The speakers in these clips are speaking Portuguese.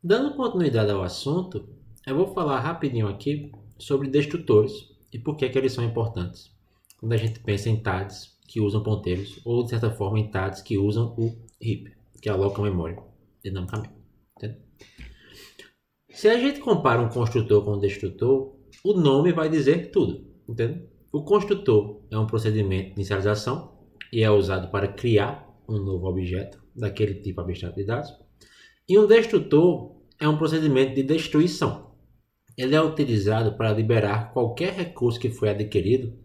Dando continuidade ao assunto, eu vou falar rapidinho aqui sobre destrutores e por que eles são importantes. Quando a gente pensa em TADs que usam ponteiros, ou de certa forma em TADs que usam o heap, que aloca a memória dinamicamente. Entende? Se a gente compara um construtor com um destrutor, o nome vai dizer tudo. Entende? O construtor é um procedimento de inicialização e é usado para criar um novo objeto daquele tipo abstrato de dados. E um destrutor é um procedimento de destruição. Ele é utilizado para liberar qualquer recurso que foi adquirido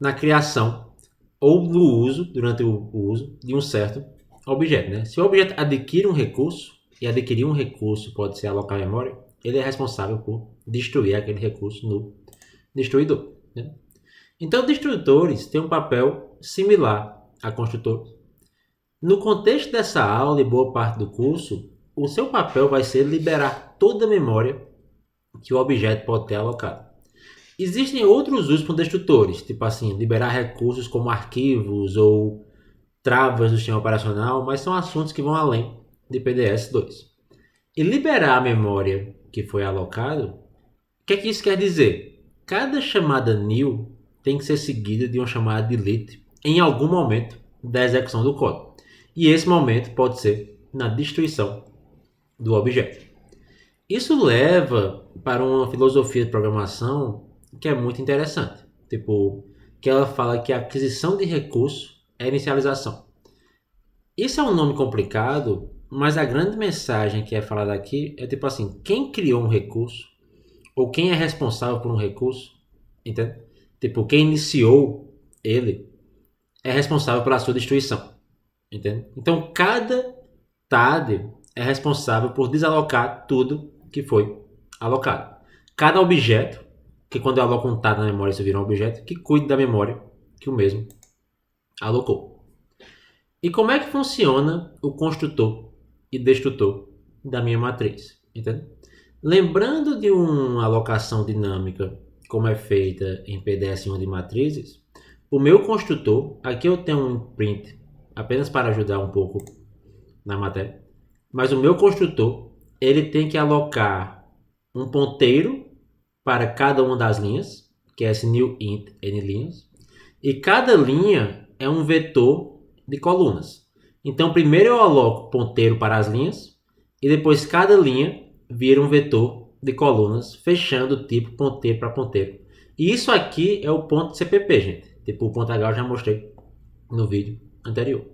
na criação ou no uso, durante o uso de um certo objeto. Né? Se o objeto adquire um recurso, e adquirir um recurso pode ser alocar memória, ele é responsável por destruir aquele recurso no destruidor. Né? Então, destrutores têm um papel similar a construtores. No contexto dessa aula e boa parte do curso, o seu papel vai ser liberar toda a memória que o objeto pode ter alocado. Existem outros usos para destrutores, tipo assim, liberar recursos como arquivos ou travas do sistema operacional, mas são assuntos que vão além de PDS-2. E liberar a memória que foi alocado, o que é que isso quer dizer? Cada chamada new tem que ser seguida de uma chamada delete em algum momento da execução do código. E esse momento pode ser na destruição do objeto. Isso leva para uma filosofia de programação que é muito interessante. Tipo, que ela fala que a aquisição de recurso é inicialização. Isso é um nome complicado, mas a grande mensagem que é falada aqui é tipo assim, quem criou um recurso ou quem é responsável por um recurso, entende? Tipo, quem iniciou ele é responsável pela sua destruição, entende? Então, cada TAD é responsável por desalocar tudo que foi alocado. Cada objeto, que quando eu aloco um TAD na memória, isso vira um objeto, que cuide da memória que o mesmo alocou. E como é que funciona o construtor e destrutor da minha matriz? Entende? Lembrando de uma alocação dinâmica, como é feita em PDS-1 de matrizes, o meu construtor, aqui eu tenho um print apenas para ajudar um pouco na matéria, mas o meu construtor ele tem que alocar um ponteiro para cada uma das linhas, que é esse new int n linhas, e cada linha é um vetor de colunas. Então primeiro eu aloco ponteiro para as linhas e depois cada linha vira um vetor de colunas, fechando o tipo ponteiro para ponteiro. E isso aqui é o ponto CPP, gente. Tipo o ponto H eu já mostrei no vídeo anterior.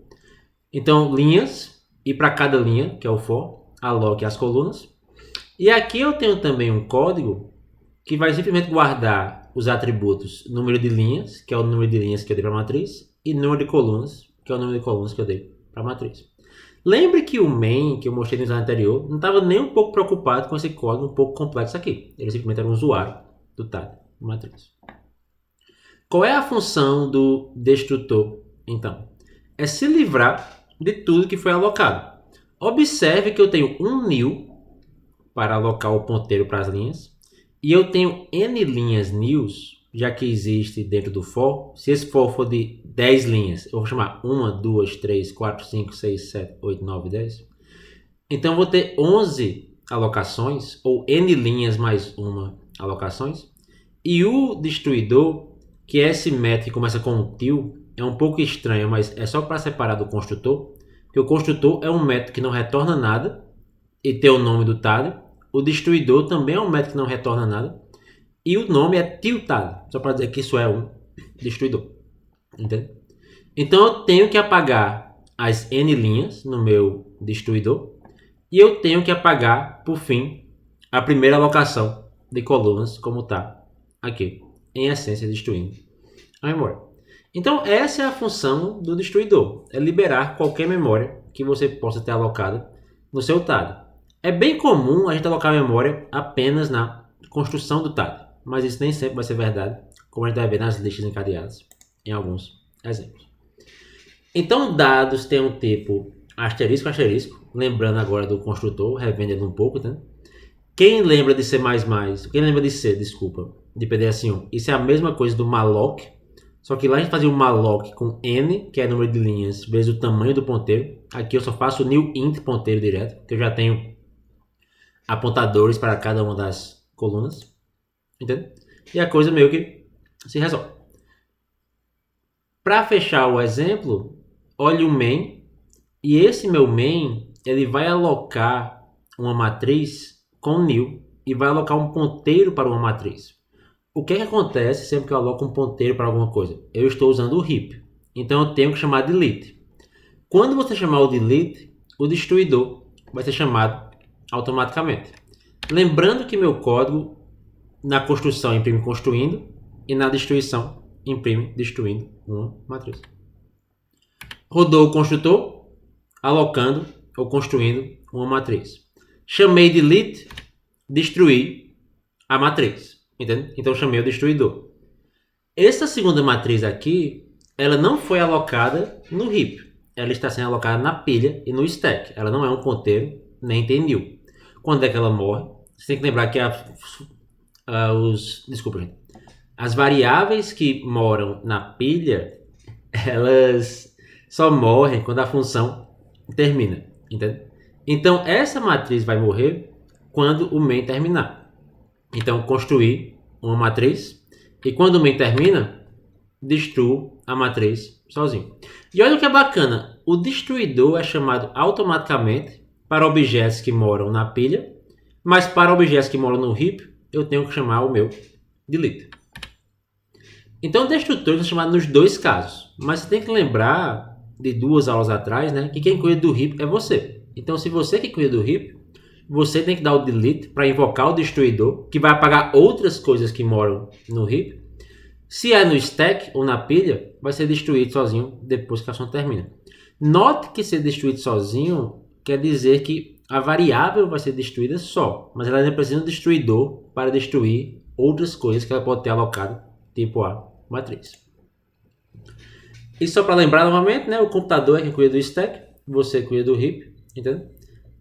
Então linhas e para cada linha, que é o for, aloque as colunas. E aqui eu tenho também um código que vai simplesmente guardar os atributos número de linhas, que é o número de linhas que eu dei para a matriz, e número de colunas, que é o número de colunas que eu dei para a matriz. Lembre que o main, que eu mostrei no slide anterior, não estava nem um pouco preocupado com esse código um pouco complexo aqui. Ele simplesmente era um usuário do TAD, matriz. Qual é a função do destrutor, então? É se livrar de tudo que foi alocado. Observe que eu tenho um new para alocar o ponteiro para as linhas, e eu tenho n linhas news, já que existe dentro do for. Se esse for de 10 linhas, eu vou chamar 1, 2, 3, 4, 5, 6, 7, 8, 9, 10. Então eu vou ter 11 alocações, ou n linhas mais uma alocações. E o destruidor, que é esse método que começa com um til, é um pouco estranho, mas é só para separar do construtor, porque o construtor é um método que não retorna nada e tem o nome do TAD. O destruidor também é um método que não retorna nada e o nome é tiltado, só para dizer que isso é um destruidor. Entende? Então eu tenho que apagar as n linhas no meu destruidor e eu tenho que apagar, por fim, a primeira alocação de colunas, como está aqui, em essência destruindo a memória. Então essa é a função do destruidor, é liberar qualquer memória que você possa ter alocada no seu TAD. É bem comum a gente alocar memória apenas na construção do TAD, mas isso nem sempre vai ser verdade, como a gente vai ver nas listas encadeadas em alguns exemplos. Então dados têm um tipo asterisco asterisco, lembrando agora do construtor, revendo um pouco, né? Quem lembra de C++, quem lembra de C, desculpa, de PDS-1, isso é a mesma coisa do malloc, só que lá a gente fazia o malloc com n, que é o número de linhas, vezes o tamanho do ponteiro. Aqui eu só faço o new int ponteiro direto, que eu já tenho apontadores para cada uma das colunas, entende? E a coisa meio que se resolve. Para fechar o exemplo, olhe o main, e esse meu main, ele vai alocar uma matriz com new e vai alocar um ponteiro para uma matriz. O que acontece sempre que eu aloco um ponteiro para alguma coisa? Eu estou usando o heap, então eu tenho que chamar delete. Quando você chamar o delete, o destruidor vai ser chamado automaticamente. Lembrando que meu código na construção imprime construindo e na destruição imprime destruindo uma matriz. Rodou o construtor, alocando ou construindo uma matriz. Chamei delete, destruí a matriz. Entende? Então chamei o destruidor. Essa segunda matriz aqui, ela não foi alocada no heap. Ela está sendo alocada na pilha e no stack. Ela não é um ponteiro, nem tem new. Quando é que ela morre? Você tem que lembrar que as variáveis que moram na pilha, elas só morrem quando a função termina, entende? Então essa matriz vai morrer quando o main terminar. Então construir uma matriz e quando o main termina, destruo a matriz sozinho. E olha o que é bacana, o destruidor é chamado automaticamente para objetos que moram na pilha, mas para objetos que moram no heap, eu tenho que chamar o meu delete. Então, destrutores são chamados nos dois casos, mas você tem que lembrar de 2 aulas atrás, né, que quem cuida do heap é você. Então, se você que cuida do heap, você tem que dar o delete para invocar o destruidor, que vai apagar outras coisas que moram no heap. Se é no stack ou na pilha, vai ser destruído sozinho depois que a ação termina. Note que ser destruído sozinho quer dizer que a variável vai ser destruída só, mas ela ainda precisa de um destruidor para destruir outras coisas que ela pode ter alocado, tipo a matriz. E só para lembrar novamente, né, o computador é quem cuida do stack, você cuida do heap, entendeu?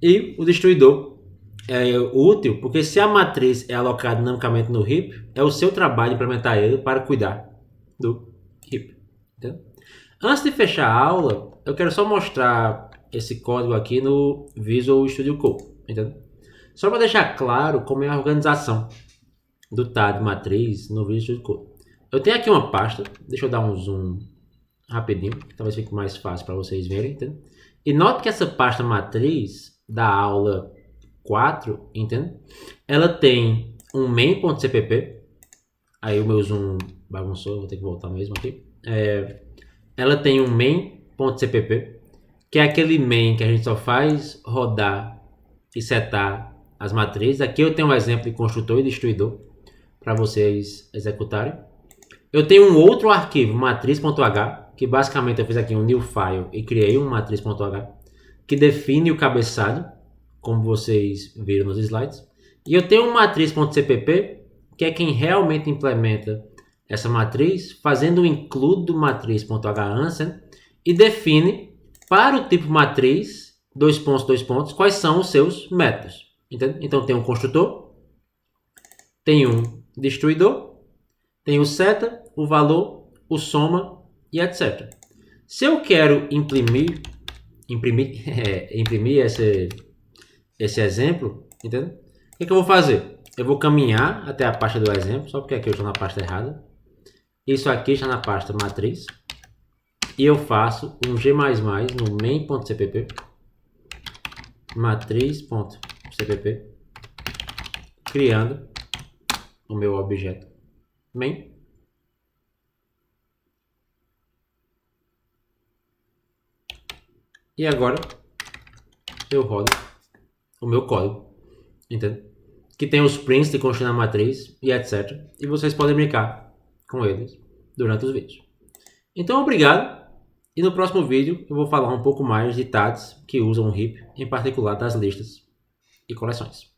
E o destruidor é útil porque se a matriz é alocada dinamicamente no heap, é o seu trabalho implementar ele para cuidar do heap. Entendeu? Antes de fechar a aula, eu quero só mostrar esse código aqui no Visual Studio Code. Entendeu? Só para deixar claro como é a organização do TAD matriz no Visual Studio Code. Eu tenho aqui uma pasta, deixa eu dar um zoom rapidinho, talvez fique mais fácil para vocês verem. Entendeu? E note que essa pasta matriz da aula 4, entende? Ela tem um main.cpp. Aí o meu zoom bagunçou, vou ter que voltar mesmo aqui. Ela tem um main.cpp, que é aquele main que a gente só faz rodar e setar as matrizes. Aqui eu tenho um exemplo de construtor e destruidor para vocês executarem. Eu tenho um outro arquivo, matriz.h, que basicamente eu fiz aqui um new file e criei um matriz.h, que define o cabeçalho, como vocês viram nos slides. E eu tenho um matriz.cpp, que é quem realmente implementa essa matriz, fazendo o include do matriz.hansel e define para o tipo matriz, dois pontos, quais são os seus métodos. Entende? Então tem um construtor, tem um destruidor, tem o setter, o valor, o soma e etc. Se eu quero imprimir esse exemplo, entendeu? O que eu vou fazer? Eu vou caminhar até a pasta do exemplo, só porque aqui eu estou na pasta errada. Isso aqui está na pasta matriz. E eu faço um G++ no main.cpp, matriz.cpp, criando o meu objeto main. E agora eu rodo o meu código, entende? Que tem os prints de construir na matriz e etc. E vocês podem brincar com eles durante os vídeos. Então, obrigado. E no próximo vídeo eu vou falar um pouco mais de TADs que usam o heap, em particular das listas e coleções.